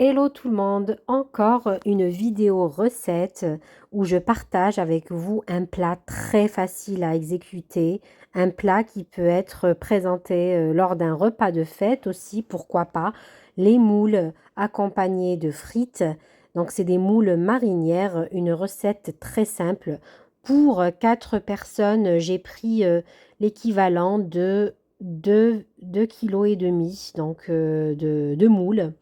Hello tout le monde, encore une vidéo recette où je partage avec vous un plat très facile à exécuter, un plat qui peut être présenté lors d'un repas de fête aussi, pourquoi pas, les moules accompagnés de frites. Donc c'est des moules marinières, une recette très simple. Pour 4 personnes, j'ai pris l'équivalent de 2,5 kg donc de moules.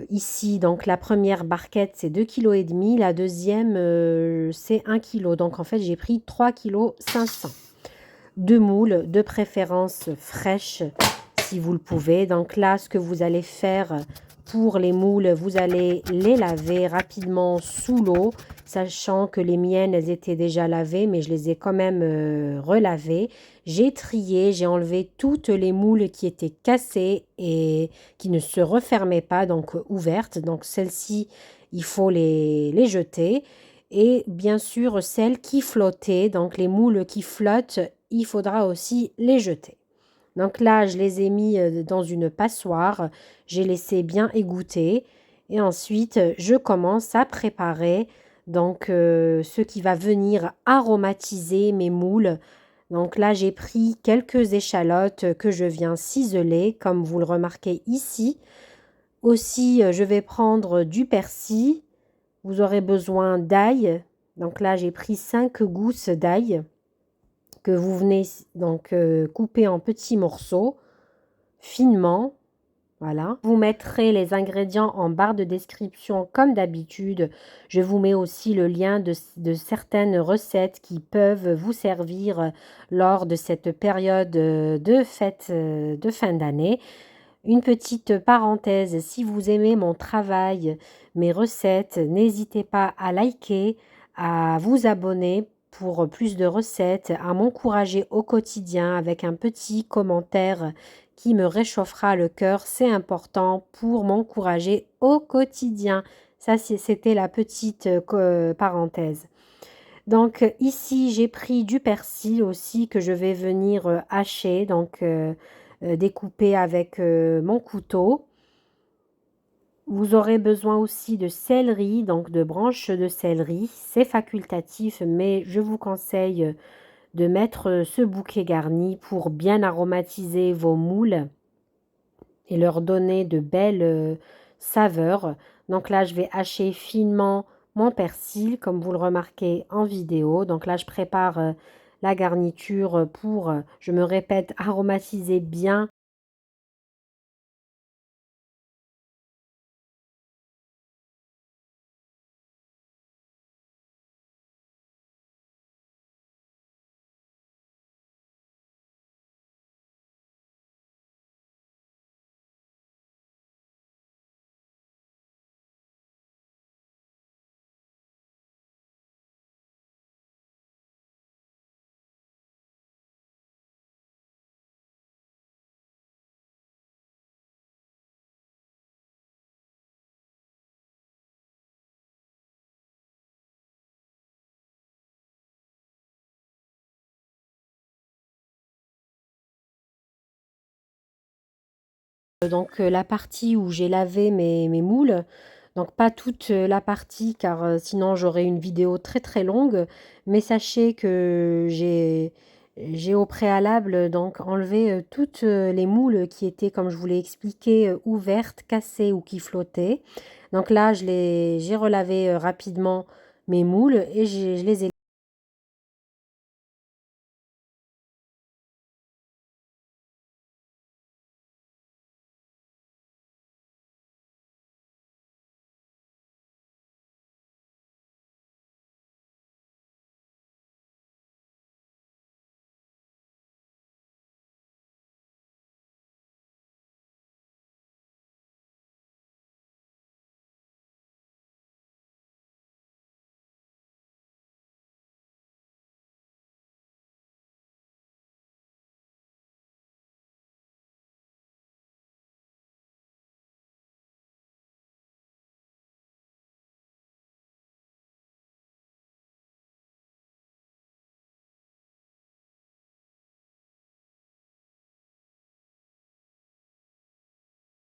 Ici, donc la première barquette, c'est 2,5 kg, la deuxième, c'est 1 kg. Donc en fait, j'ai pris 3,5 kg. De moules, de préférence fraîches, si vous le pouvez. Donc là, ce que vous allez faire pour les moules, vous allez les laver rapidement sous l'eau, sachant que les miennes, elles étaient déjà lavées, mais je les ai quand même relavées. J'ai trié, j'ai enlevé toutes les moules qui étaient cassées et qui ne se refermaient pas, donc ouvertes. Donc celles-ci, il faut les jeter. Et bien sûr, celles qui flottaient, donc les moules qui flottent, il faudra aussi les jeter. Donc là, je les ai mis dans une passoire, j'ai laissé bien égoutter et ensuite je commence à préparer donc ce qui va venir aromatiser mes moules. Donc là, j'ai pris quelques échalotes que je viens ciseler comme vous le remarquez ici. Aussi, je vais prendre du persil. Vous aurez besoin d'ail. Donc là, j'ai pris 5 gousses d'ail que vous venez donc couper en petits morceaux finement. Voilà. Vous mettrez les ingrédients en barre de description comme d'habitude. Je vous mets aussi le lien de certaines recettes qui peuvent vous servir lors de cette période de fête de fin d'année. Une petite parenthèse, si vous aimez mon travail, mes recettes, n'hésitez pas à liker, à vous abonner pour plus de recettes, à m'encourager au quotidien avec un petit commentaire qui me réchauffera le cœur. C'est important pour m'encourager au quotidien. Ça, c'était la petite parenthèse. Donc ici, j'ai pris du persil aussi que je vais venir hacher, donc découper avec mon couteau. Vous aurez besoin aussi de céleri, donc de branches de céleri. C'est facultatif, mais je vous conseille de mettre ce bouquet garni pour bien aromatiser vos moules et leur donner de belles saveurs. Donc là, je vais hacher finement mon persil, comme vous le remarquez en vidéo. Donc là, je prépare la garniture pour, je me répète, aromatiser bien. Donc la partie où j'ai lavé mes moules, donc pas toute la partie car sinon j'aurais une vidéo très très longue, mais sachez que j'ai au préalable donc enlevé toutes les moules qui étaient, comme je vous l'ai expliqué, ouvertes, cassées ou qui flottaient. Donc là, j'ai relavé rapidement mes moules et je les ai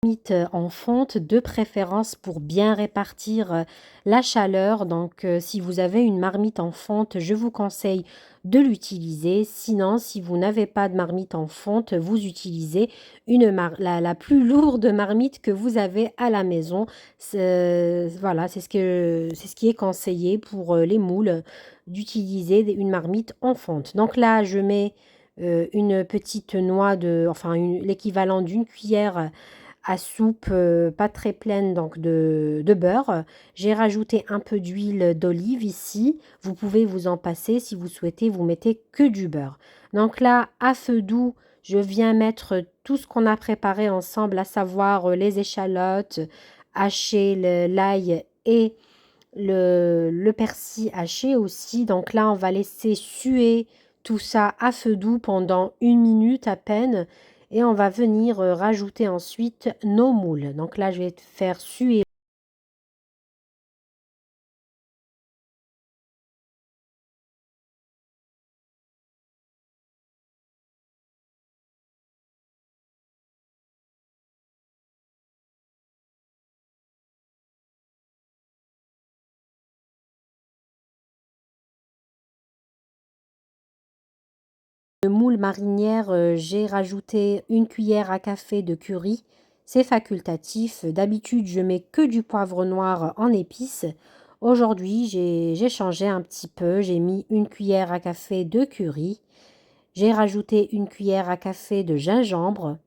Marmite en fonte, de préférence pour bien répartir la chaleur. Donc, si vous avez une marmite en fonte, je vous conseille de l'utiliser. Sinon, si vous n'avez pas de marmite en fonte, vous utilisez la plus lourde marmite que vous avez à la maison. Voilà, c'est ce qui est conseillé pour les moules, d'utiliser une marmite en fonte. Donc là, je mets une petite noix enfin l'équivalent d'une cuillère à soupe pas très pleine donc de beurre. J'ai rajouté un peu d'huile d'olive ici. Vous pouvez vous en passer si vous souhaitez, vous mettez que du beurre. Donc là, à feu doux, je viens mettre tout ce qu'on a préparé ensemble, à savoir les échalotes hachées, l'ail et le persil haché aussi. Donc là, on va laisser suer tout ça à feu doux pendant 1 minute à peine. Et on va venir rajouter ensuite nos moules. Donc là, je vais faire suer le moule marinière. J'ai rajouté une cuillère à café de curry. C'est facultatif. D'habitude, je mets que du poivre noir en épices. Aujourd'hui, j'ai changé un petit peu. J'ai mis une cuillère à café de curry. J'ai rajouté une cuillère à café de gingembre.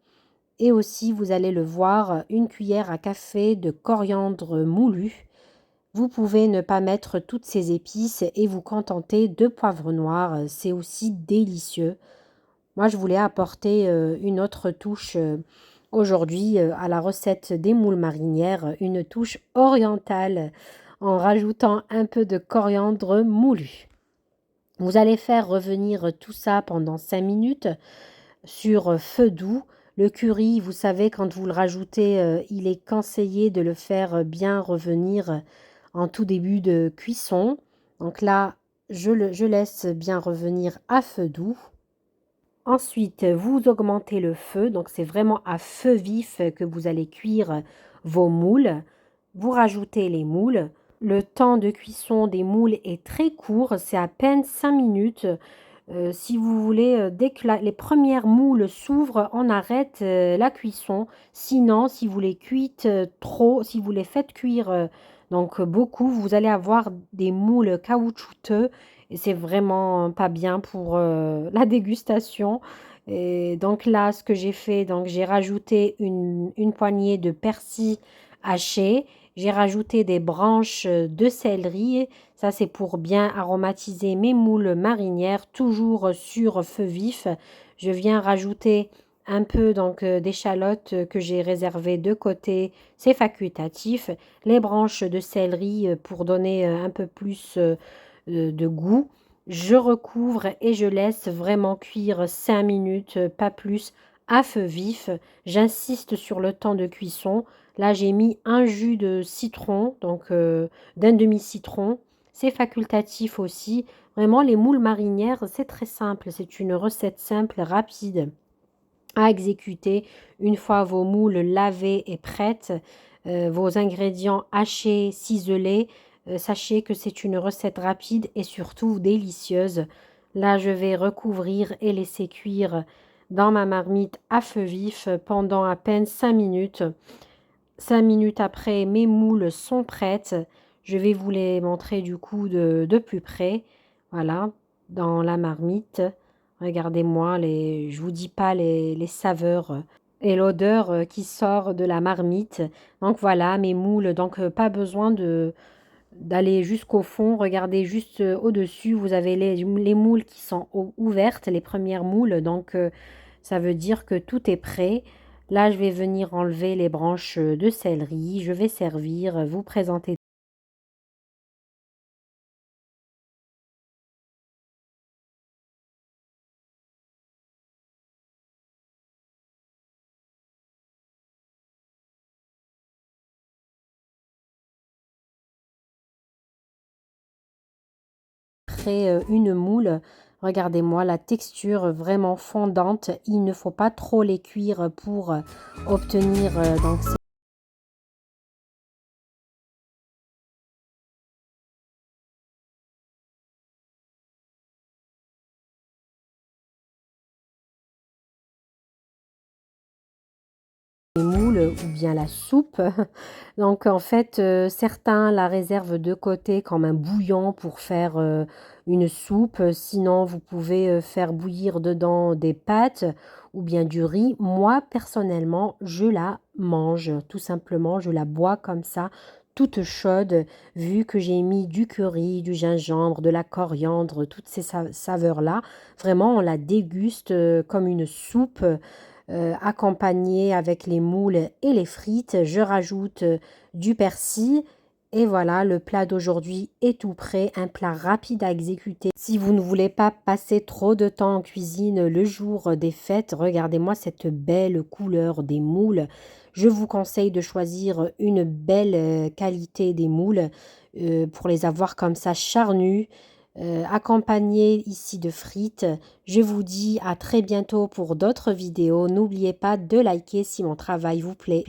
Et aussi, vous allez le voir, une cuillère à café de coriandre moulu. Vous pouvez ne pas mettre toutes ces épices et vous contenter de poivre noir. C'est aussi délicieux. Moi, je voulais apporter une autre touche aujourd'hui à la recette des moules marinières, une touche orientale en rajoutant un peu de coriandre moulu. Vous allez faire revenir tout ça pendant 5 minutes sur feu doux. Le curry, vous savez, quand vous le rajoutez, il est conseillé de le faire bien revenir en tout début de cuisson. Donc là, je laisse bien revenir à feu doux. Ensuite, vous augmentez le feu, donc c'est vraiment à feu vif que vous allez cuire vos moules. Vous rajoutez les moules. Le temps de cuisson des moules est très court, c'est à peine 5 minutes. Si vous voulez, dès que les premières moules s'ouvrent, on arrête la cuisson. Sinon, si vous les cuites trop, si vous les faites cuire beaucoup, vous allez avoir des moules caoutchouteux et c'est vraiment pas bien pour la dégustation. Et donc là, ce que j'ai fait, donc j'ai rajouté une poignée de persil haché. J'ai rajouté des branches de céleri. Ça, c'est pour bien aromatiser mes moules marinières, toujours sur feu vif. Je viens rajouter un peu d'échalotes que j'ai réservées de côté. C'est facultatif. Les branches de céleri pour donner un peu plus de goût. Je recouvre et je laisse vraiment cuire 5 minutes, pas plus, à feu vif. J'insiste sur le temps de cuisson. Là, j'ai mis un jus de citron, d'un demi-citron. C'est facultatif aussi. Vraiment, les moules marinières, c'est très simple. C'est une recette simple, rapide à exécuter. Une fois vos moules lavées et prêtes, vos ingrédients hachés, ciselés, sachez que c'est une recette rapide et surtout délicieuse. Là, je vais recouvrir et laisser cuire dans ma marmite à feu vif pendant à peine 5 minutes. 5 minutes après, mes moules sont prêtes. Je vais vous les montrer du coup de plus près. Voilà, dans la marmite. Regardez-moi, je vous dis pas les saveurs et l'odeur qui sort de la marmite. Donc voilà, mes moules. Donc pas besoin d'aller jusqu'au fond. Regardez juste au-dessus. Vous avez les moules qui sont ouvertes, les premières moules. Donc ça veut dire que tout est prêt. Là, je vais venir enlever les branches de céleri. Je vais servir, vous présenter après une moule. Regardez-moi la texture vraiment fondante. Il ne faut pas trop les cuire pour obtenir donc les moules ou bien la soupe. Donc en fait, certains la réservent de côté comme un bouillon pour faire, une soupe. Sinon, vous pouvez, faire bouillir dedans des pâtes ou bien du riz. Moi, personnellement, je la mange, tout simplement. Je la bois comme ça, toute chaude, vu que j'ai mis du curry, du gingembre, de la coriandre, toutes ces saveurs-là. Vraiment, on la déguste, comme une soupe, accompagnée avec les moules et les frites. Je rajoute du persil. Et voilà, le plat d'aujourd'hui est tout prêt, un plat rapide à exécuter. Si vous ne voulez pas passer trop de temps en cuisine le jour des fêtes, regardez-moi cette belle couleur des moules. Je vous conseille de choisir une belle qualité des moules pour les avoir comme ça charnus, accompagnés ici de frites. Je vous dis à très bientôt pour d'autres vidéos. N'oubliez pas de liker si mon travail vous plaît.